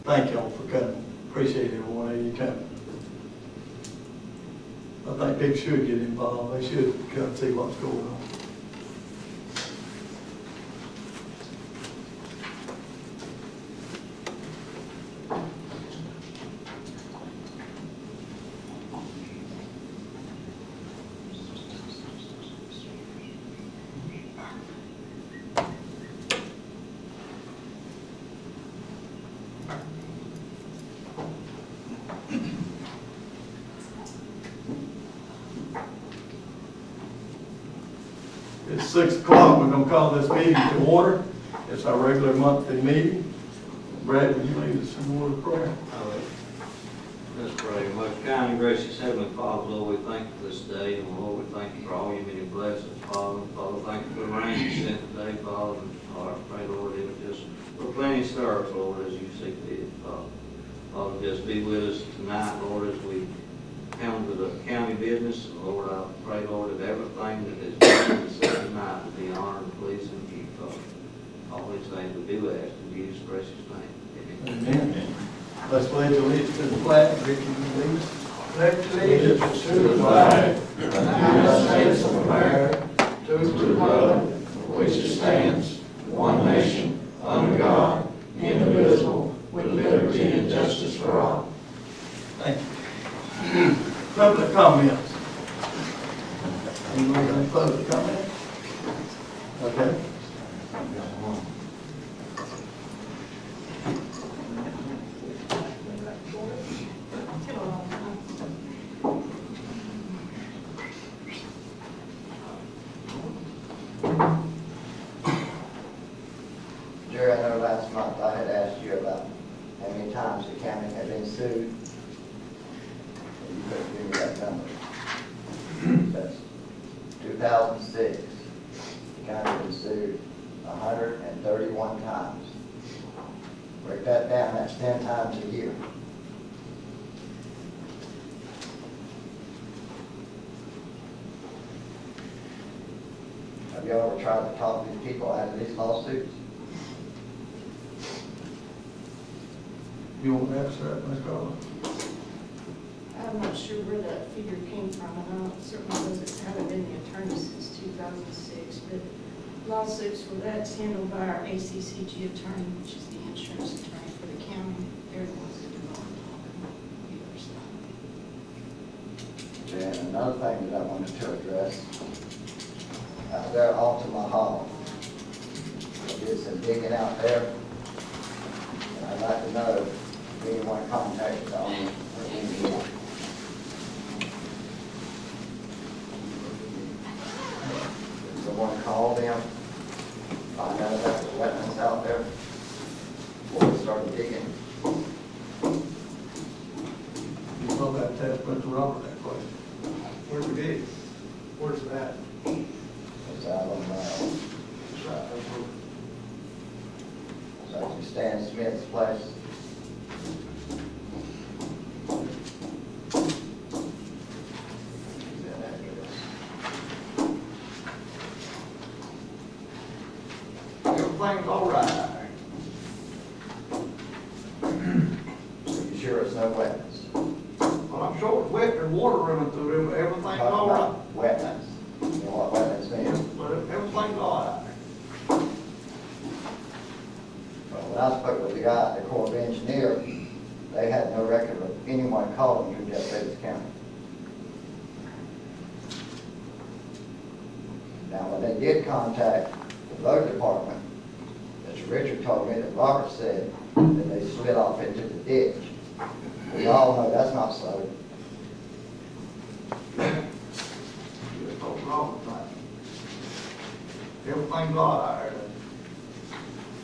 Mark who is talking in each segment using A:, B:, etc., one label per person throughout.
A: thank y'all for coming. Appreciate everyone of you coming. I think people should get involved. They should come and see what's going on. It's 6 o'clock. We're going to call this meeting to order. It's our regular monthly meeting. Brad, would you lead us in word of prayer?
B: Let's pray. Most kind and gracious Heavenly Father, Lord, we thank you for this day, and Lord, we thank you for all your many blessings, Father. Father, thank you for the rain you sent today, Father. Lord, I pray, Lord, it would just replenish the earth, Lord, as you see fit, Father. Father, just be with us tonight, Lord, as we come to the county business. And Lord, I pray, Lord, that everything that is done this tonight will be honored and pleasing to you, Father. All these things we do ask in Jesus' precious name. Amen.
A: Amen. Let's pledge allegiance to the flag. Ricky, you lead us.
C: Pledge allegiance to the flag of the United States of America, to the republic for which it stands, one nation, under God, indivisible, with liberty and justice for all.
A: Thank you. Public comments. Anyone got any public comments? Okay.
D: Jerry, I know last month I had asked you about how many times the county had been sued. And you couldn't give me that number. That's 2006. The county been sued 131 times. Break that down, that's 10 times a year. Have you ever tried to talk these people out of these lawsuits?
A: You want to answer that, Ms. Carla?
E: I'm not sure where that figure came from, and I certainly haven't been the attorney since 2006, but lawsuits, well, that's handled by our ACCG attorney, which is the insurance attorney for the county. They're the ones that do all the talking.
D: And another thing that I wanted to address, out there at Altima Hall, I did some digging out there, and I'd like to know if anyone contacted the owner or engineer. Someone called them, find out about the wetlands out there, before we started digging.
A: You probably have to ask Mr. Robert that question.
C: Where's the gate? Where's that?
D: It's out on, it's actually Stan Smith's place. Give that address.
C: Everything's all right out there.
D: So you sure it's no wetlands?
C: Well, I'm sure it's wet, there's water running through there, but everything's all right.
D: Wetlands. You know what wetlands mean?
C: But everything's all right out there.
D: Well, when I spoke with the guy at the Corps of Engineers, they had no record of anyone calling from Jeff Davis County. Now, when they did contact the road department, Mr. Richard told me that Robert said that they slid off into the ditch. We all know that's not so.
C: You just told Robert that. Everything's all right out there.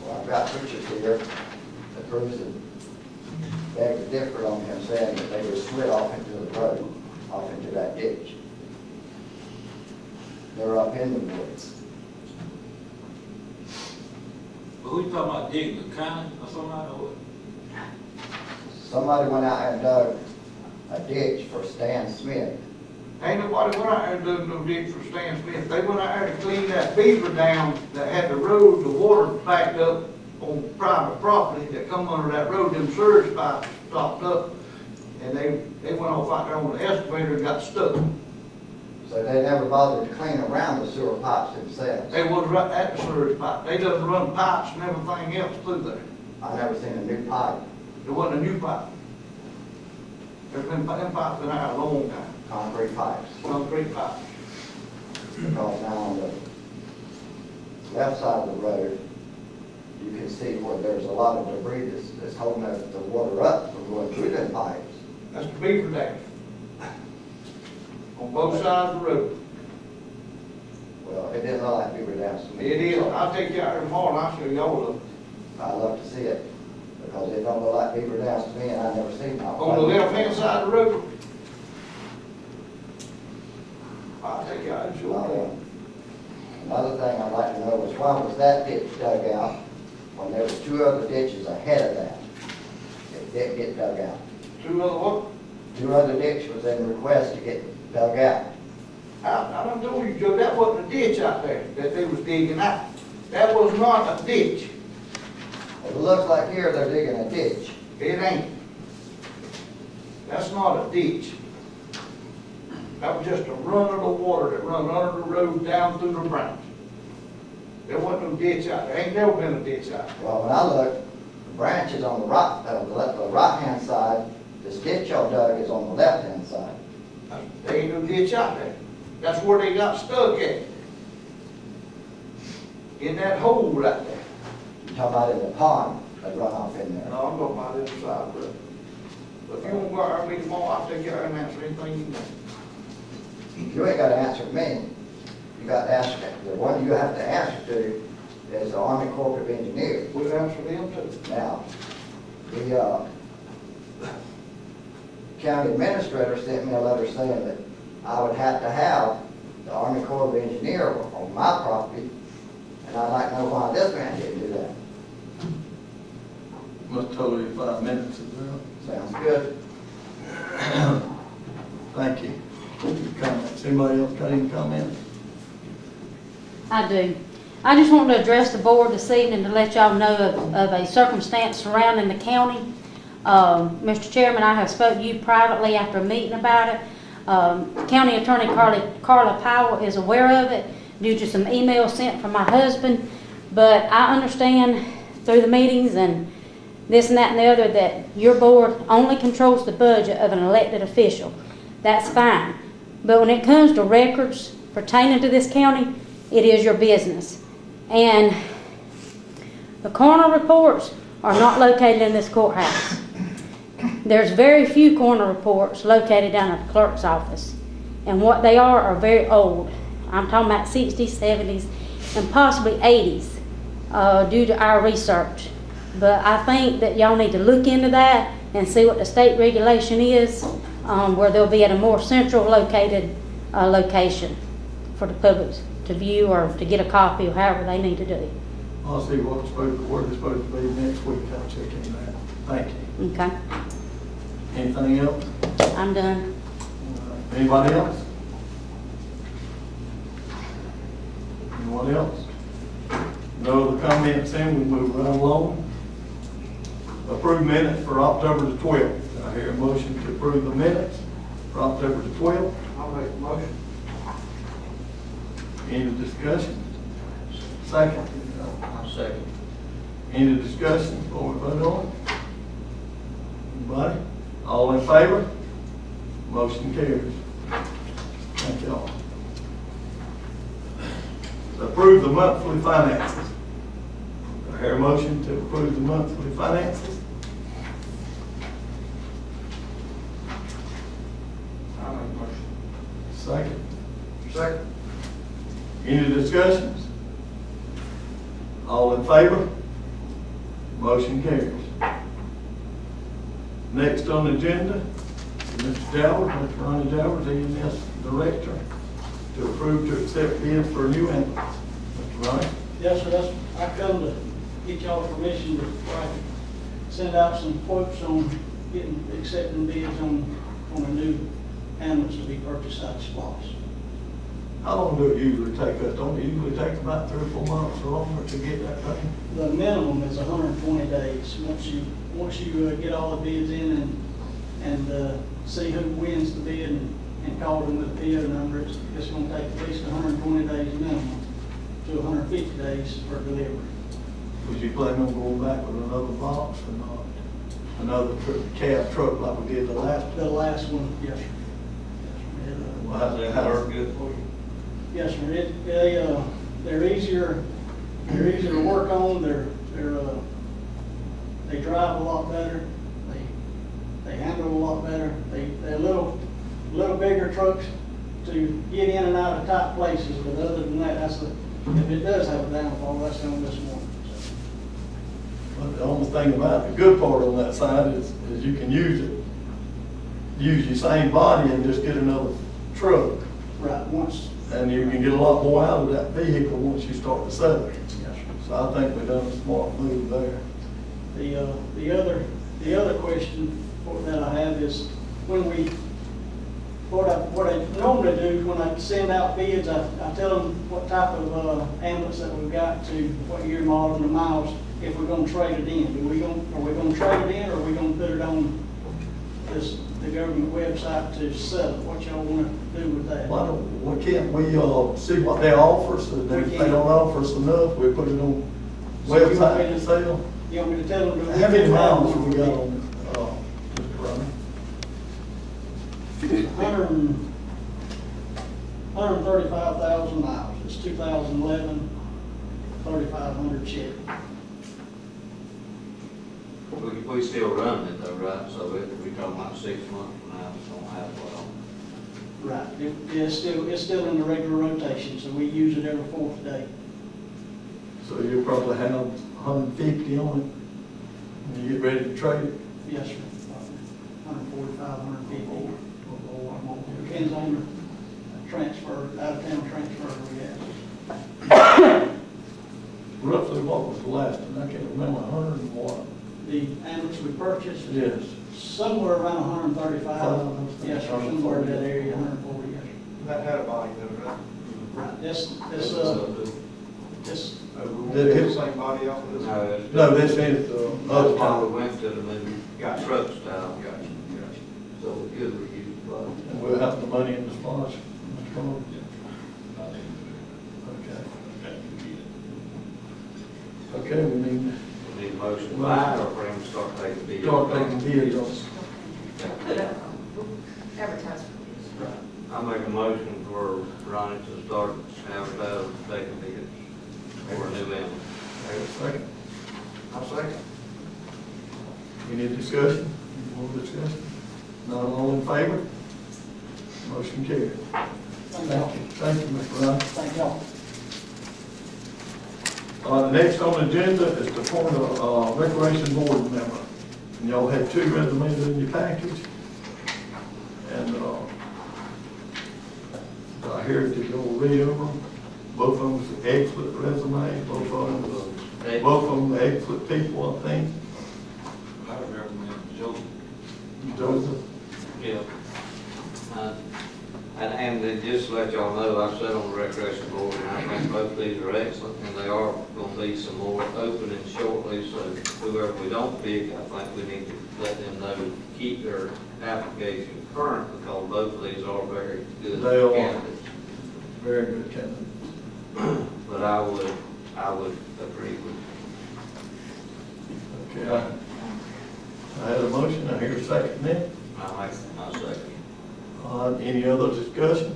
D: Well, I've got pictures here that proves that they were different on him saying that they were slid off into the road, off into that ditch. They're up in the woods.
F: But who you talking about, digging the county or somebody, or what?
D: Somebody went out and dug a ditch for Stan Smith.
C: Ain't nobody went out there and dug no ditch for Stan Smith. They went out there to clean that beaver down that had the road, the water backed up on private property that come under that road, them surge pipes stopped up, and they went off out there on the excavator and got stuck.
D: So they never bothered to clean around the sewer pipes themselves?
C: They was right at the surge pipe. They done run pipes and everything else through there.
D: I never seen a new pipe,
C: There wasn't a new pipe. There's been, them pipes been out a long time,
D: concrete pipes.
C: concrete pipes.
D: Because now on the left side of the road, you can see where there's a lot of debris that's holding the water up from going through them pipes.
C: That's the beaver dam. On both sides of the road.
D: Well, it didn't look like Beaver Dams to me.
C: It is, I'll take you out there tomorrow and I'll show you all of them.
D: I'd love to see it, because it don't look like Beaver Dams to me, and I've never seen one.
C: On the left hand side of the road. I'll take you out and show you.
D: Another thing I'd like to know is why was that ditch dug out when there was 2 other ditches ahead of that? It didn't get dug out.
C: Two other what?
D: 2 other ditches was in request to get dug out.
C: I done told you, Joe, that wasn't a ditch out there that they was digging out. That was not a ditch.
D: It looks like here they're digging a ditch.
C: It ain't. That's not a ditch. That was just a run of the water that run under the road down through the branch. There wasn't no ditch out there. Ain't never been a ditch out there.
D: Well, when I looked, the branch is on the right-hand side. This ditch y'all dug is on the left-hand side.
C: There ain't no ditch out there. That's where they got stuck at. In that hole right there.
D: You talking about in the pond that run off in there.
C: No, I'm going by the other side of the road. But if you won't go out there and meet tomorrow, I'll take you out and answer anything you want.
D: You ain't got to answer me. You got to ask, the one you have to answer to is the Army Corps of Engineers.
C: We'll answer them too.
D: Now, the county administrator sent me a letter saying that I would have to have the Army Corps of Engineers on my property, and I'd like to know why this man didn't do that.
A: Must total you 5 minutes as well.
D: Sounds good.
A: Thank you. Comments? Anybody else got any comments?
G: I do. I just want to address the board this evening to let y'all know of a circumstance surrounding the county. Mr. Chairman, I have spoke to you privately after a meeting about it. County Attorney Carla Powell is aware of it due to some emails sent from my husband, but I understand through the meetings and this and that and the other that your board only controls the budget of an elected official. That's fine. But when it comes to records pertaining to this county, it is your business. And the coroner reports are not located in this courthouse. There's very few coroner reports located down at the clerk's office. And what they are very old. I'm talking about 60s, 70s, and possibly 80s due to our research. But I think that y'all need to look into that and see what the state regulation is, where they'll be at a more central located location for the public to view or to get a copy or however they need to do.
A: I'll see where it's supposed to be next week. I'll check into that. Thank you.
G: Okay,
A: Anything else?
G: I'm done.
A: Anybody else? Anyone else? No other comments, then we move right along. Approved minutes for October the 12th. I hear a motion to approve the minutes for October the 12th.
C: I'll make the motion.
A: Any discussion? Second.
B: I'll second.
A: Any discussion before we vote on it? Anybody? All in favor? Motion carries. Thank you all. Approve the monthly finances. I hear a motion to approve the monthly finances.
C: I'll make the motion.
A: Second.
C: Second.
A: Any discussions? All in favor? Motion carries. Next on the agenda, Mr. Jowers, Mr. Ronnie Jowers, EMS Director, to approve to accept bid for a new ambulance. Mr. Ronnie?
H: Yes, sir, I come to get y'all permission before I send out some quotes on accepting bids on a new ambulance to be purchased out of SPOS.
A: How long do it usually take us? Don't it usually take about 3 or 4 months or longer to get that thing?
H: the minimum is 120 days. Once you get all the bids in and see who wins the bid and call them with the PO number, it's gonna take at least 120 days minimum to 150 days for delivery.
A: Was you planning on going back with another box or not? Another cab truck like we did the last one?
H: The last one, yes, sir. Yes, sir.
A: Well, how's
B: Does
A: that
B: that work
A: work?
B: good for you?
H: Yes, sir. They're easier to work on. They drive a lot better. They handle a lot better. They're little bigger trucks to get in and out of tight places, but other than that, if it does have a downfall, that's on this one.
A: But the only thing about the good part on that side is you can use your same body and just get another truck.
H: Right, once.
A: And you can get a lot more out of that vehicle once you start to sell it.
H: Yes, sir.
A: So I think we've done a smart move there.
H: The other question that I have is what I normally do when I send out bids, I tell them what type of ambulance that we've got to what year model and the miles, if we're gonna trade it in. Are we gonna trade it in, or are we gonna put it on the government website to sell it? What y'all wanna do with that?
A: Why can't we see what they offer, so that if they don't offer us enough, we put it on
H: So you want me
A: website
H: to-
A: to sell?
H: You want me to tell them?
A: How many miles have we got on it? Mr. Brown?
H: 135,000 miles. It's 2011, 3,500 Chevy.
B: We still run it though, right? So we talking about 6 months from now, it's gonna have what on.
H: Right. It's still in the regular rotation, so we use it every fourth day.
A: So you'll probably have 150 on it when you get ready to trade it?
H: Yes, sir. 145, 150. Depends on the transfer, out-of-town transfer we have.
A: Roughly what was the last one? I can't remember, 100 and what?
H: The ambulance we purchased,
A: Yes.
H: somewhere around 135. Yes, sir, somewhere in that area, 140, yes, sir.
C: That had a body though, right?
H: Right, this,
B: This,
C: Did it hit the same body off of this?
A: No, this is
B: That's
A: other
B: why we
A: time.
B: went to the new
C: Gotcha.
B: truck style,
C: Gotcha, gotcha.
B: so we could reuse the body.
A: And we'll have the money in the sponsor. Mr. Carter? Okay. Okay, we need
B: We need a motion to buy or for him to start taking bids.
A: to start taking bids on it.
E: Advertise for these.
B: I make a motion for Ronnie to start advertising, taking bids for a new ambulance.
A: Have a second.
C: I'll second.
A: Any discussion? More discussion? Not all in favor? Motion carried.
H: Thank y'all.
A: Thank you, Mr. Ryan.
H: Thank y'all.
A: The next on the agenda is to appoint a recreation board member. And y'all had 2 resumes in your package. And I hear that you'll read over them. Both of them are excellent resumes, both of them are excellent people, I think.
F: I would recommend Joseph.
A: Joseph,
B: Yeah. And then just to let y'all know, I've sat on the recreation board, and I think both these are excellent, and they are gonna be some more opening shortly, so whoever we don't pick, I think we need to let them know, to keep their application current, because both of these are very good
A: They are.
B: candidates.
A: very good candidate.
B: But I would agree with you.
A: Okay, I had a motion, I hear a second now.
B: I second.
A: Any other discussion?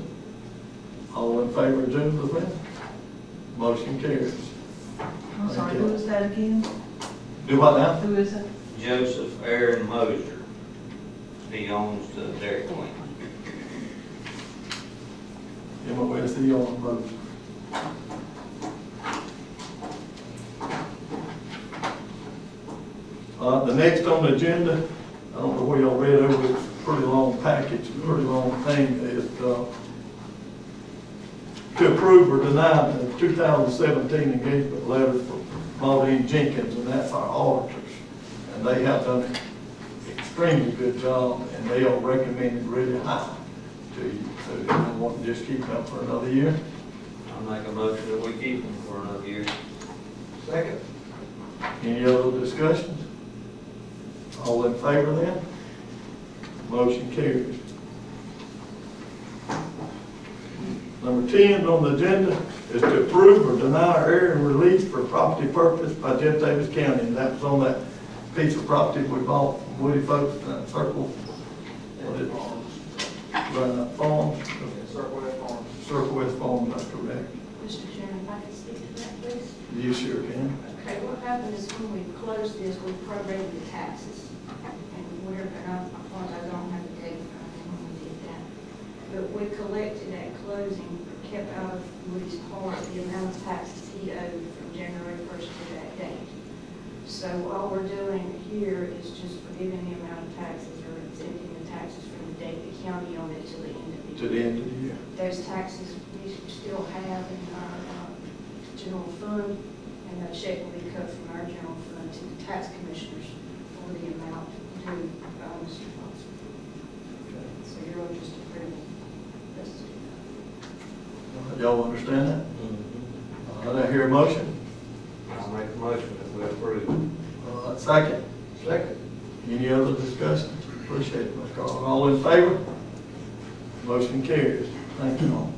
A: All in favor of Joseph then? Motion carries.
I: I'm sorry, who is that again?
A: Do what now?
I: Who is it?
B: Joseph Aaron Mosier, he owns the Dairy Queen.
A: MOSE on the motion. The next on the agenda, I don't know where y'all read over, it's a pretty long package, a pretty long thing, is to approve or deny the 2017 engagement letter for Maudine Jenkins, and that's our auditors. And they have done an extremely good job, and they are recommended really high to you. So if you want to just keep them for another year,
B: I make a motion that we keep them for another year.
C: Second.
A: Any other discussions? All in favor then? Motion carries. Number 10 on the agenda is to approve or deny area and release for property purpose by Jeff Davis County. And that was on that piece of property we bought from Woody folks, that circle. What is it? Farms?
C: Circle F Farms.
A: Circle West Farm, that's correct.
E: Mr. Chairman, if I could speak to that, please.
A: You sure can.
E: Okay, what happened is when we closed this, we prorated the taxes. And where, and I apologize, I don't have the date when we did that. But we collected at closing, kept out of Woody's part the amount of taxes he owed from January 1st to that date. So all we're doing here is just forgiving the amount of taxes or exempting the taxes from the date the county owned it to the end of the year.
A: To the end of the year.
E: Those taxes we still have in our general fund, and that check will be cut from our general fund to the tax commissioners for the amount due by Mr. Foster. So you're all just approving this to do that.
A: Y'all understand that? I hear a motion.
B: I'll make a motion that we approve.
A: Second.
C: Second.
A: Any other discussion? Appreciate it, Ms. Carl. All in favor? Motion carries. Thank you all.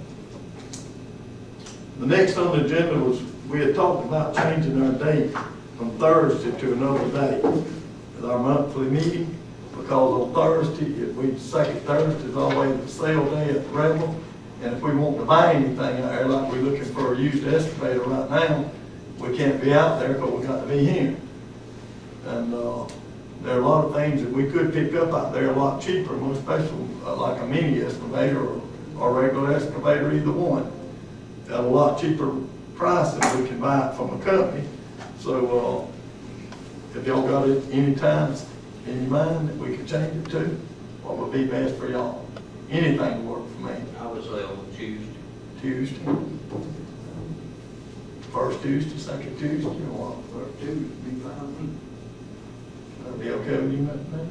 A: The next on the agenda was, we had talked about changing our date from Thursday to another day with our monthly meeting, because on Thursday, second Thursday is always the sale day at the Rebel. And if we want to buy anything out there, like we're looking for a used excavator right now, we can't be out there, but we got to be here. And there are a lot of things that we could pick up out there a lot cheaper, most especially like a mini excavator or regular excavator, either one. At a lot cheaper price than we can buy it from a company. So if y'all got it any times in your mind that we could change it to, what would be best for y'all? Anything would work for me.
B: I would say on Tuesday.
A: Tuesday. First Tuesday, second Tuesday, or what?
C: First Tuesday would be fine with me.
A: That'd be okay with you, Mr. Man?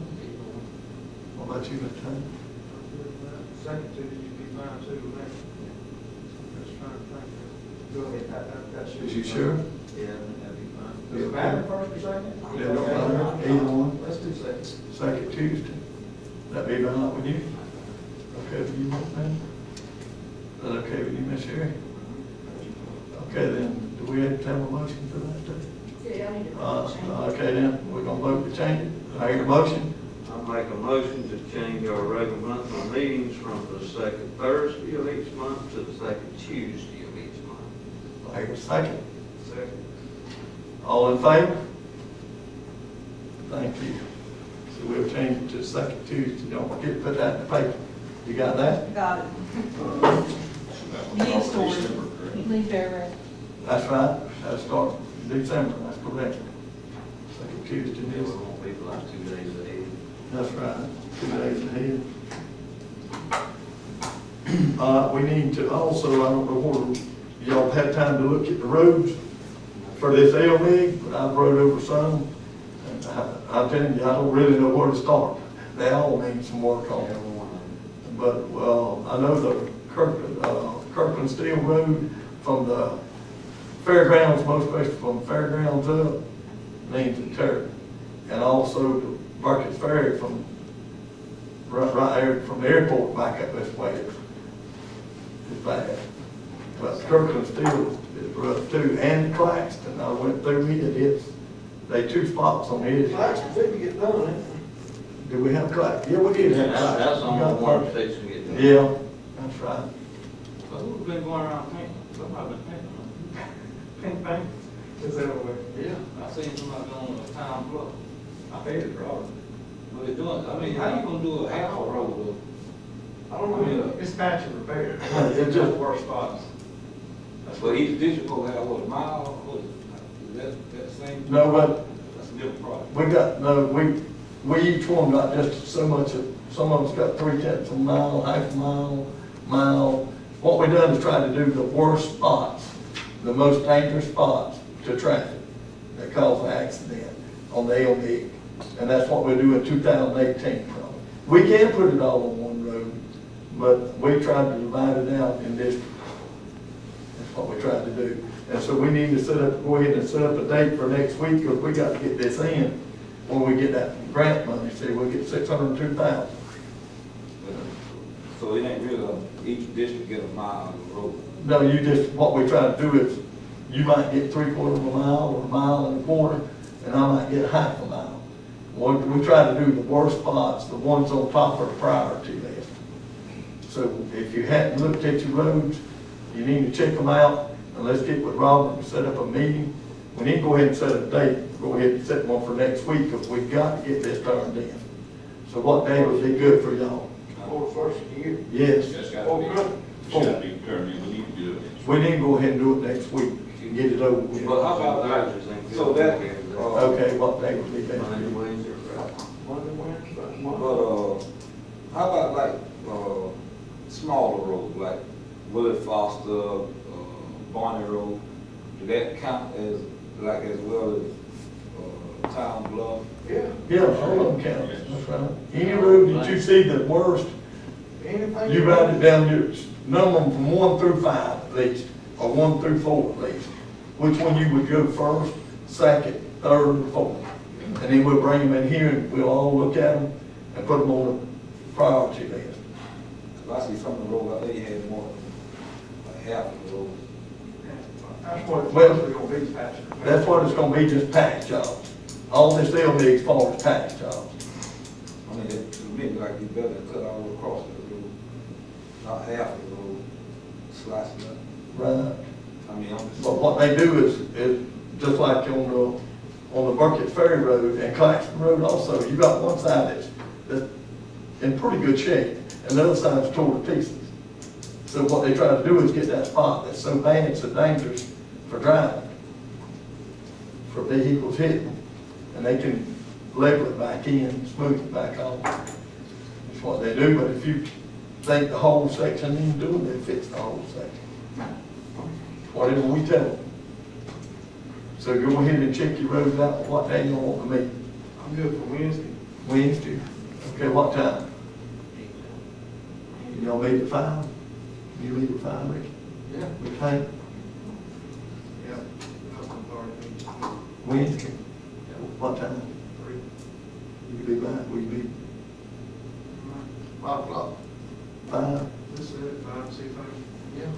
A: What about you, Mr. Taylor?
C: Second Tuesday would be fine too with me. Just trying to think. Go ahead, that should.
A: Is you sure?
C: Yeah, that'd be fine.
A: Does it
C: matter
A: matter
C: first or second?
A: Yeah, don't matter. Either one.
C: Let's do second.
A: Second Tuesday. That be all right with you? Okay with you, Mr. Man? Is that okay with you, Miss Sherry? Okay, then, do we have to have a motion for that too?
E: Yeah, I need to change it.
A: Okay, then, we're gonna vote to change it. I hear a motion.
B: I'll make a motion to change our regular monthly meetings from the second Thursday of each month to the second Tuesday of each month.
A: I hear a second.
C: Second.
A: All in favor? Thank you. So we'll change it to the second Tuesday. Don't forget to put that in the paper. You got that?
I: Got it. Next story. Leave there.
A: That's right. That'll start in December. That's correct. Second Tuesday.
B: Then we
A: is-
B: want people like 2 days ahead.
A: That's right. 2 days ahead. We need to also, I don't know whether y'all have had time to look at the roads for this LMIG, but I've rode over some. And I'm telling you, I don't really know where to start. They all need some work on them. But, well, I know the Kirkland Steel Road from the fairgrounds, most especially from the fairgrounds up, needs a tear. And also the Burkett's Ferry from right there from the airport back up this way is bad. But Kirkland Steel is rough too, and Claxton, I went through it, they 2 spots on it.
C: Claxton didn't get done, eh?
A: Do we have Claxton? Yeah, we did have Claxton.
B: That's on the one fixing to get done.
A: Yeah, that's right.
F: But who's been going around painting? Somebody been painting.
C: Pink bank. Is that over?
F: Yeah, I seen somebody on the town bluff.
C: I paid it, Robert.
F: But they're doing, I mean, how you gonna do a half a road
C: I don't know, it's patch and repair.
A: It's just
C: worse spots.
F: though? But each district will have, what, a mile, what, is that same?
A: No, but
F: That's a different product.
A: we got, no, we each one got just so much, some of us got 3/10 of a mile, half a mile. What we done is try to do the worst spots, the most dangerous spots to traffic that cause an accident on the LMIG. And that's what we'll do in 2018 probably. We can put it all on one road, but we tried to divide it out in districts. That's what we tried to do. And so we need to go ahead and set up a date for next week, because we got to get this in when we get that grant money. See, we'll get $602,000.
F: So it ain't really, each district get a mile of road.
A: No, you just, what we try to do is, you might get 3/4 of a mile or a mile and a quarter, and I might get half a mile. We try to do the worst spots, the ones on top of the priority list. So if you hadn't looked at your roads, you need to check them out, and let's get with Robert and set up a meeting. We need to go ahead and set a date, go ahead and set one for next week, because we've got to get this turned in. So what day would be good for y'all?
C: For the first year.
A: Yes,
J: That's got
C: Oh,
J: to be,
C: good.
J: it's got to be turned in, we need to do it.
A: we need to go ahead and do it next week and get it over with.
F: But how about that, so that,
A: Okay, what day would be best? for
B: Monday,
A: you?
B: Wednesday, or Friday.
C: Monday, Wednesday, Monday.
F: but, how about like, smaller roads, like Willie Foster, Barney Road? Do that count as, like, as well as, Town Bluff?
C: Yeah.
A: Yeah, all of them count, that's right. Any road that you see the worst,
C: Anything.
A: you write it down, you number them from 1 through 5 at least, or 1 through 4 at least. Which one you would go first, second, third, or fourth. And then we'll bring them in here and we'll all look at them and put them on the priority list.
F: I see some of the roads out there, you had more than like half of the road.
C: That's what it's
A: Well,
C: mostly gonna be, Patrick.
A: That's what it's gonna be, just patch jobs. All this they'll be as far as patch jobs.
F: I mean, it, to me, like you better cut all the way across the road, not half of the road, slicing up.
A: Right.
F: I mean, I'm just.
A: But what they do is just like on the Burkett Ferry Road and Claxton Road also, you got one side that's in pretty good shape, and the other side's torn to pieces. So what they try to do is get that spot that's so bad, it's so dangerous for driving, for vehicles hitting, and they can level it back in, smooth it back off. That's what they do, but if you think the whole section needs doing, they fix the whole section. Whatever we tell them. So go ahead and check your roads out, what day you want to meet.
C: I'm good for Wednesday.
A: Wednesday. Okay, what time? Y'all meet at 5? You meet at 5, Rick?
C: Yeah.
A: Okay,
C: Yeah.
A: Wednesday. What time? You be back, will you be
C: 5 o'clock.
A: 5?
C: This is it, 5, 6, 5. Yeah.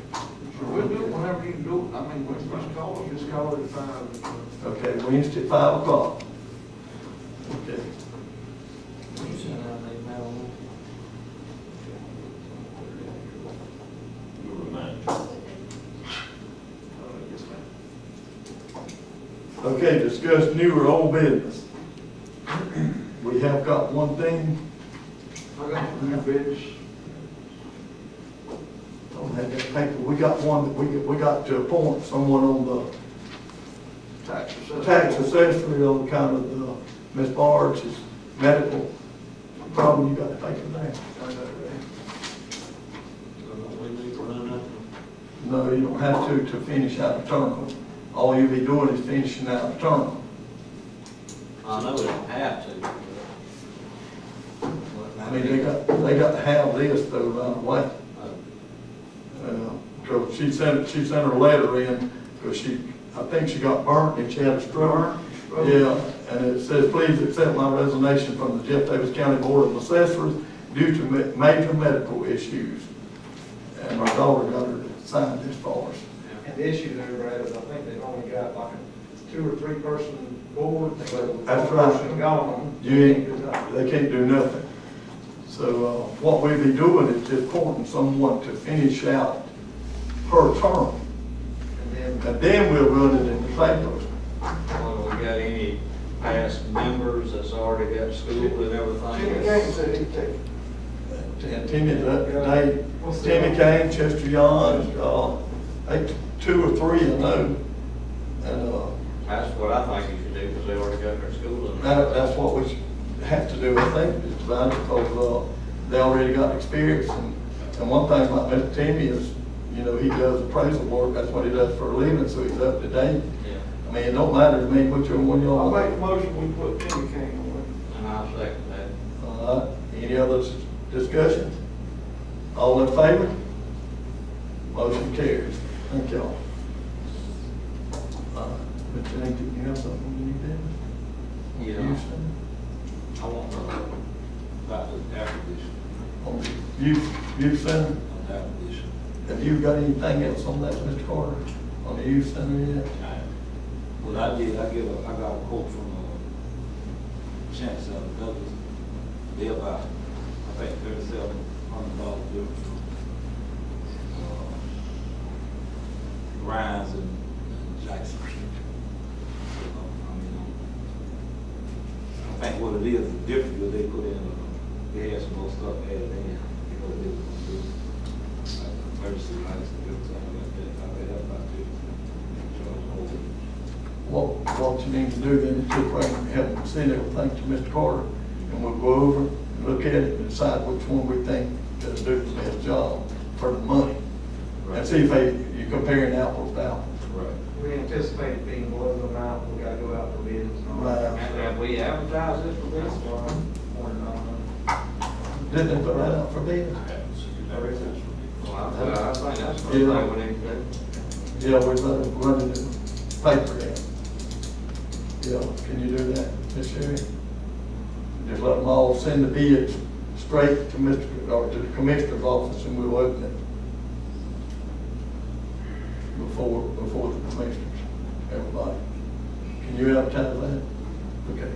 C: Sure, we'll do it whenever you can do it. I mean, when you call it, just call it at 5.
A: Okay, Wednesday at 5 o'clock. Okay.
B: You sent out an email on
J: You'll remind me.
C: Yes, ma'am.
A: Okay, discuss new or old business. We have got one thing.
C: I got some new bids.
A: Don't have that paper. We got one that we got to appoint someone on the tax assessor on kind of the, Ms. Bard's medical problem. You got the paper there?
B: We need to run up.
A: No, you don't have to finish out the term. All you'll be doing is finishing out the term.
B: I know we don't have to. but-
A: I mean, they got to have this though right away. Because she sent her letter in, because I think she got burnt and she had a stroke. Yeah, and it says, please accept my resignation from the Jeff Davis County Board of Assessors due to major medical issues. And my daughter got her to sign this for us.
C: And the issue there, Brad, is I think they've only got like a 2 or 3 person board.
A: That's right.
C: Person gone.
A: They can't do nothing. So what we'll be doing is just appointing someone to finish out her term. And then we'll run it in the papers.
B: Well, we got any past members that's already got school and everything?
C: Timmy Kane said he'd take it.
A: And Timmy's up to date. Timmy Kane, Chester Young, 2 or 3 I know. And
B: That's what I think you should do, because they already got their school and.
A: that's what we should have to do, I think, is about it, because they already got experience. And one thing about Mr. Timmy is, you know, he does appraisal work, that's what he does for a living, so he's up to date.
B: Yeah,
A: I mean, it don't matter to me which one you
C: I'll
A: all.
C: make the motion, we put Timmy Kane on
B: and I'll second that.
A: All right, any other discussions? All in favor? Motion carries. Thank y'all. Mr. Lincoln, you have something you need to?
B: Yeah.
A: Houston?
F: I want to know about the air conditioning,
A: On the youth center?
F: on the air conditioning.
A: Have you got anything else on that, Mr. Carter? On the youth center yet?
F: Well, I got a quote from, Chancellor Douglas. They're about, I think, $3,700 difference from, Grimes and Jackson. I think what it is different, what they put in, they had some more stuff added in, you know, they was gonna do, like emergency lights and everything like that. I bet that's about it.
A: What you need to do then is to bring, have them send everything to Mr. Carter, and we'll go over, and look at it, and decide which one we think does do the best job for the money. And see if you're comparing apples to apples.
F: Right.
K: We anticipate it being below the amount, we gotta go out for bids and all that.
A: Right.
B: Have we advertised this for
K: That's
B: this?
K: why I wanted to know.
A: Didn't they put that out for bid?
B: Well, I think that's the
A: Yeah.
B: thing we need to do.
A: Yeah, we're running the paper down. Yeah, can you do that, Ms. Sherry? Just let them all send the bids straight to to the commissioner's office, and we'll open it before the commissioners, everybody. Can you advertise that? Okay.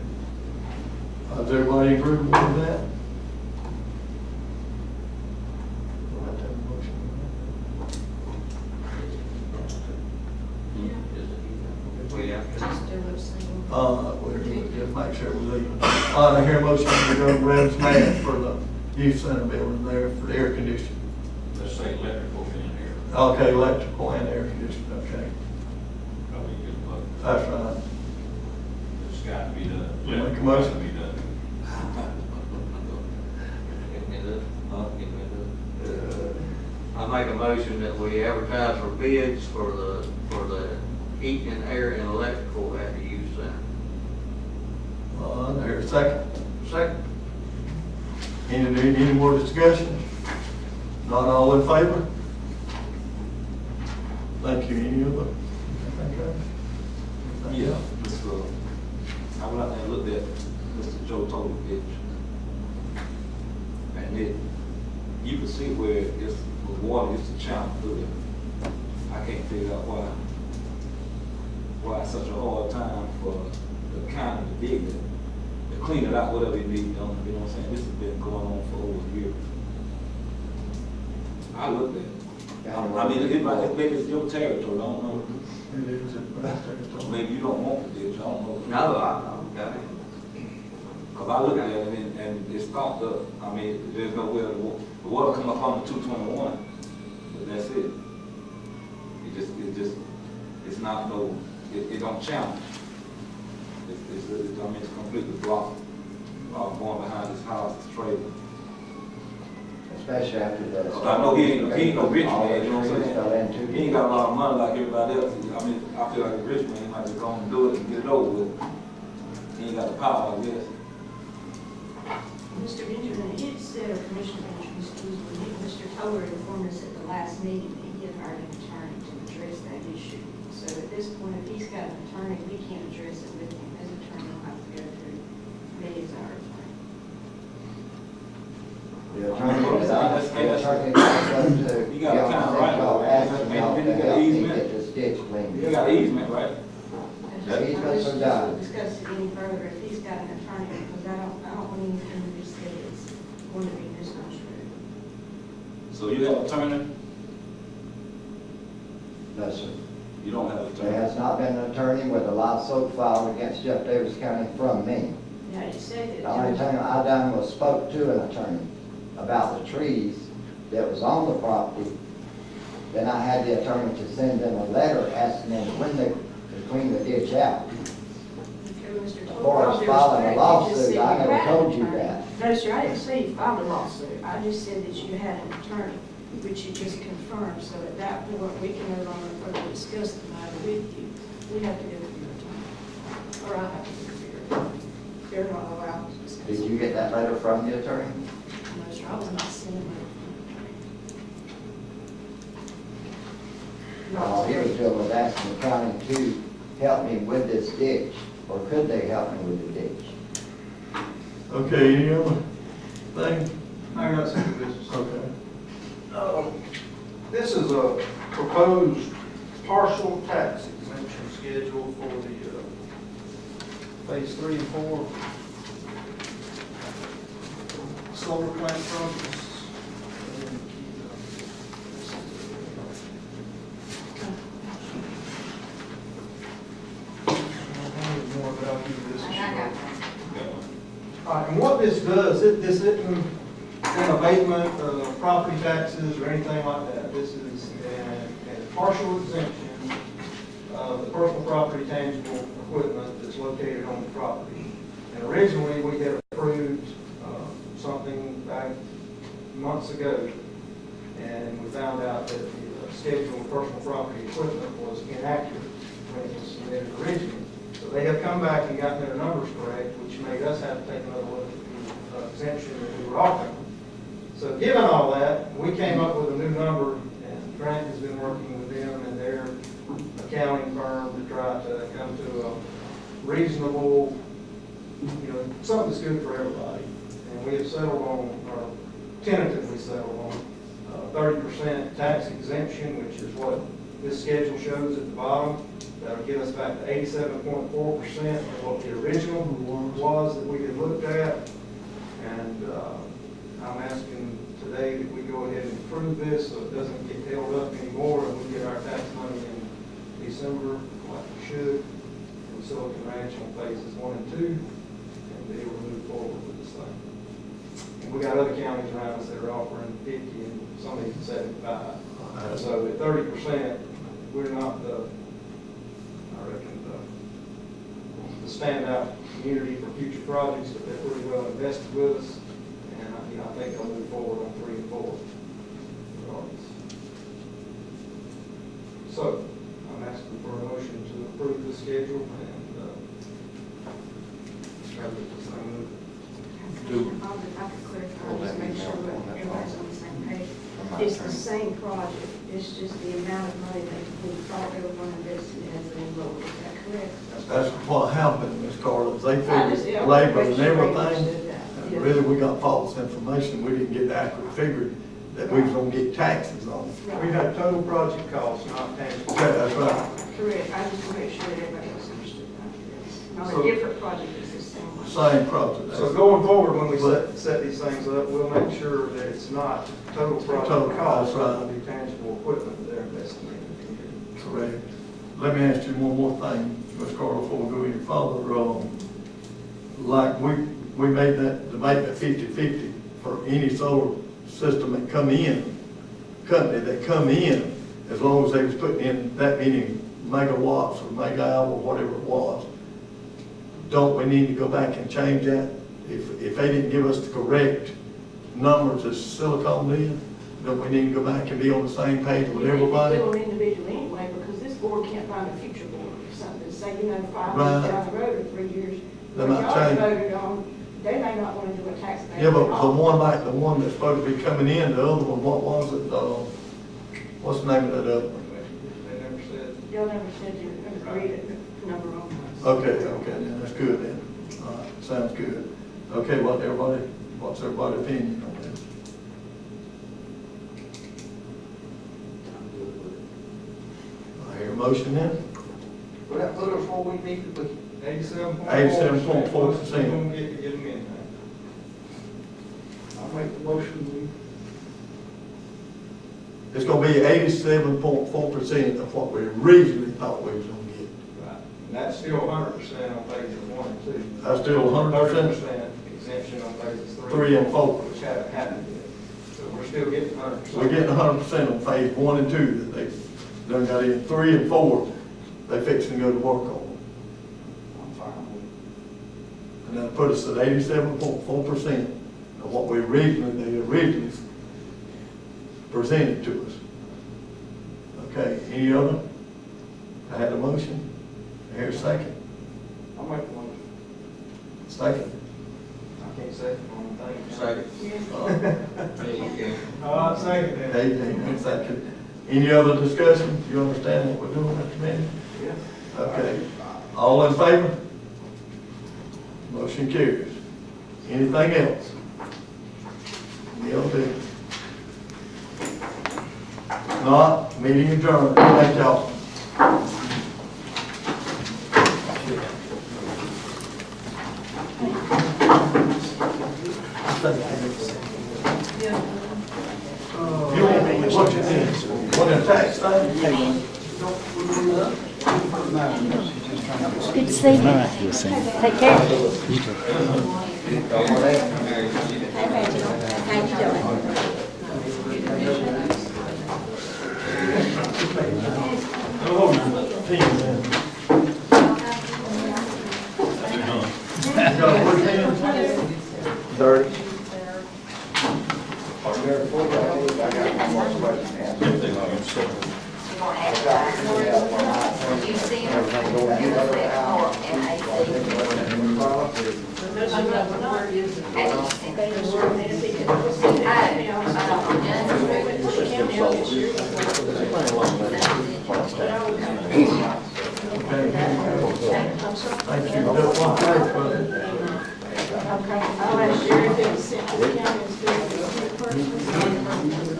A: Is everybody agreeable with that? We'll have to have a motion.
B: We have to.
E: Just do it single.
A: We'll just make sure we leave. I hear a motion to go to Rev's Match for the youth center building there for the air conditioning.
J: Let's say electrical in here.
A: Okay, electrical and air conditioning, okay.
J: Probably a good look.
A: That's right.
J: It's got to be done.
A: You make a motion?
J: Got to be done.
B: Give me the, give me the. I make a motion that we advertise for bids for the heating and air and electrical at the youth center.
A: There's a second. Second. Any more discussion? Not all in favor? Thank you. Any other?
F: Yeah, I went out there and looked at Mr. Joe Total pitch. And you can see where it's, the water used to channel through it. I can't figure out why it's such a hard time for the county to dig it, to clean it out, whatever it needs, you know what I'm saying? This has been going on for over a year. I looked at it. I mean, maybe it's your territory, I don't know.
A: It is.
F: Maybe you don't want the ditch, I don't know.
B: No, okay.
F: Cause I looked at it and it's stopped up, I mean, there's nowhere, the water come up on the 221, but that's it. It's not no, it don't channel. It's completely blocked, going behind this house, this trailer.
D: Especially after the.
F: Cause I know he ain't no rich man, you know what I'm
D: Trees fell in
F: saying?
D: too.
F: He ain't got a lot of money like everybody else. I mean, I feel like a rich man, he might just go and do it and get it over with. He ain't got the power, I guess.
E: Mr. Benjamin, he said, Commissioner Benjamin, excuse me, Mr. Toller informed us at the last meeting that he had hired an attorney to address that issue. So at this point, if he's got an attorney, we can't address it with him. His attorney will have to go through me as our attorney.
D: The attorney that I spoke to.
F: You got a kind of right
D: y'all
F: away.
D: asked
F: You
D: him
F: got
D: to help me
F: easement.
D: get this ditch cleaned.
F: You got easement, right?
D: The easements are
E: I
D: done.
E: wish to discuss it any further if he's got an attorney, because I don't want anything to be said that's going to be misconstrued.
F: So you have an attorney?
D: No, sir.
F: You don't have an
D: There
F: attorney?
D: has not been an attorney with a lawsuit filed against Jeff Davis County from me.
E: Now, you said
D: The
E: that.
D: only thing I done was spoke to an attorney about the trees that was on the property. Then I had the attorney to send them a letter asking them when they could clean the ditch out.
E: Okay, Mr. Toller,
D: As far as
E: all due
D: filing a
E: respect, you just
D: lawsuit,
E: said
D: I
E: you
D: never
E: had an
D: told you
E: attorney.
D: that.
E: No, sir, I didn't say you filed a lawsuit. I just said that you had an attorney, which you just confirmed. So at that point, we can no longer further discuss the matter with you. We have to go through your attorney, or I have to go through your attorney. You're not allowed to discuss.
D: Did you get that letter from the attorney?
E: No, sir, I was not sending it.
D: All he was doing was asking the county to help me with this ditch, or could they help me with the ditch?
A: Okay, any other thing?
K: I got some business.
A: Okay.
K: This is a proposed partial tax exemption schedule for the phase 3 and 4 solar plant projects. More, but I'll give you this. All right, and what this does, this isn't an abatement of property taxes or anything like that. This is a partial exemption of the personal property tangible equipment that's located on the property. And originally, we had approved something back months ago, and we found out that the schedule of personal property equipment was inaccurate when it was submitted originally. So they have come back and gotten their numbers correct, which made us have to take another look at the exemption that we were offering. So given all that, we came up with a new number, and Grant has been working with them and their accounting firm to try to come to a reasonable, something that's good for everybody. And we have settled on, or tentatively settled on, 30% tax exemption, which is what this schedule shows at the bottom. That'll get us back to 87.4% of what the original was that we had looked at. And I'm asking today that we go ahead and approve this so it doesn't get held up anymore and we get our tax money in December like we should. And Silicon Ranch on phases 1 and 2 and be able to move forward with this thing. And we got other counties around us that are offering 50 and some of these are 75. So at 30%, we're not the, I reckon, the standout community for future projects, but they're pretty well invested with us. And I think they'll move forward on 3 and 4 regardless. So I'm asking for a motion to approve the schedule and try to get this thing moving.
E: If I could clarify, just make sure that everybody's on the same page. It's the same project, it's just the amount of money that we thought they were going to invest in as an enrollment, is that correct?
A: That's what happened, Ms. Carter, is they
E: I just-
A: figured
E: yeah,
A: labor and
E: make sure they
A: everything.
E: understood that.
A: And
E: Yeah.
A: really, we got false information, we didn't get the accurate figure that we was gonna get taxes on.
K: We had total project costs, not tangible.
A: Okay, that's right.
E: Correct, I just want to make sure that everybody else understood that. It's not
K: So-
E: a different project, it's the same one.
A: Same project.
K: So going forward, when we set these things up, we'll make sure that it's not total
A: Total,
K: project costs,
A: that's right.
K: it'll be tangible equipment that they're investing in.
A: Correct. Let me ask you one more thing, Ms. Carter, before we go any further. Like, we made that debate at 50-50 for any solar system that come in, company that come in, as long as they was putting in that many megawatts or mega hour, whatever it was. Don't we need to go back and change that? If they didn't give us the correct numbers as Silicon did, don't we need to go back and be on the same page with everybody?
E: You need to do them individually anyway, because this board can't find a future board or something, say, 5
A: Right.
E: years down the road or 3 years.
A: They
E: what
A: might
E: y'all
A: change.
E: voted on, they may not want to do a tax abatement.
A: Yeah, but
E: at
A: the
E: all.
A: one like the one that's supposed to be coming in, the other one, what was it? What's the name of that other one?
K: They never said.
E: Y'all never said you agreed at the number on this.
A: Okay, then, that's good then. All right, sounds good. Okay, what's everybody's opinion on this? I hear a motion then?
K: Well, that put us where we need to be, 87.4%.
A: 87.4%.
K: We're gonna get them in. I'll make the motion,
A: It's gonna be 87.4% of what we originally thought we was gonna get.
K: right, and that's still 100% on phases 1 and 2.
A: That's still 100%?
K: 30% exemption on phases
A: 3 and 4.
K: Which haven't happened yet. So we're still getting 100%.
A: We're getting 100% on phase 1 and 2 that they done got in. 3 and 4, they fixing to go to work on.
K: I'm fine with it.
A: And that'll put us at 87.4% of what they originally presented to us. Okay, any other? I had a motion. Here's a second.
K: I'll make the motion.
A: Second.
K: I can't second one thing.
B: Second.
E: Yes.
B: Yeah, you can.
K: All right, second then.
A: Hey, second. Any other discussion? Do you understand what we're doing, Mr. Manning?
K: Yeah.
A: Okay. All in favor? Motion carries. Anything else? Will do. Not, meeting adjourned. Thank y'all. You want me to look at this? What a tax thing?
G: Good to see you. Take care.
A: Oh, team, man. You got a first hand?
D: 30. I got one more question.
I: You see them?
A: Thank you. Just one thing, brother.
E: I'll ask Sherry if it's sent to the county instead of the person.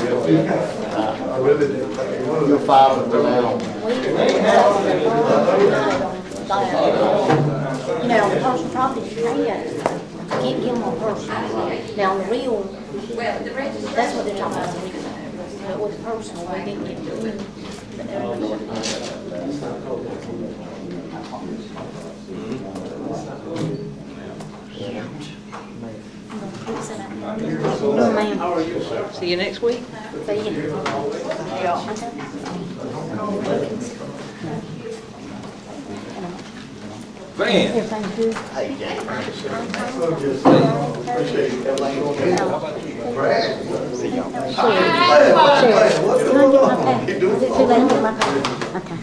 A: I really did.
D: You're filing for now.
L: You know, the personal property, you can't give them a personal. Now, on the real,
I: Well, the register.
L: that's what they're talking about. But with the personal, we didn't get to it. But
G: No, ma'am.
I: See you next week.
L: See you.
F: Man,
G: Everything's good.
A: Appreciate it. Everything going good?
G: Sherry. Can I get my packet? Is it too late to get my packet? Okay.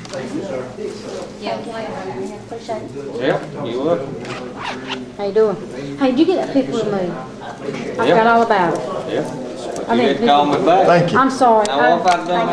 L: Appreciate it.
F: yep, you will.
G: How you doing? Hey, did you get that picture removed? I forgot all about it.
F: Yeah.
G: I mean,
F: You did call me back.
A: Thank you.
G: I'm sorry.
F: Now, what if I'd done that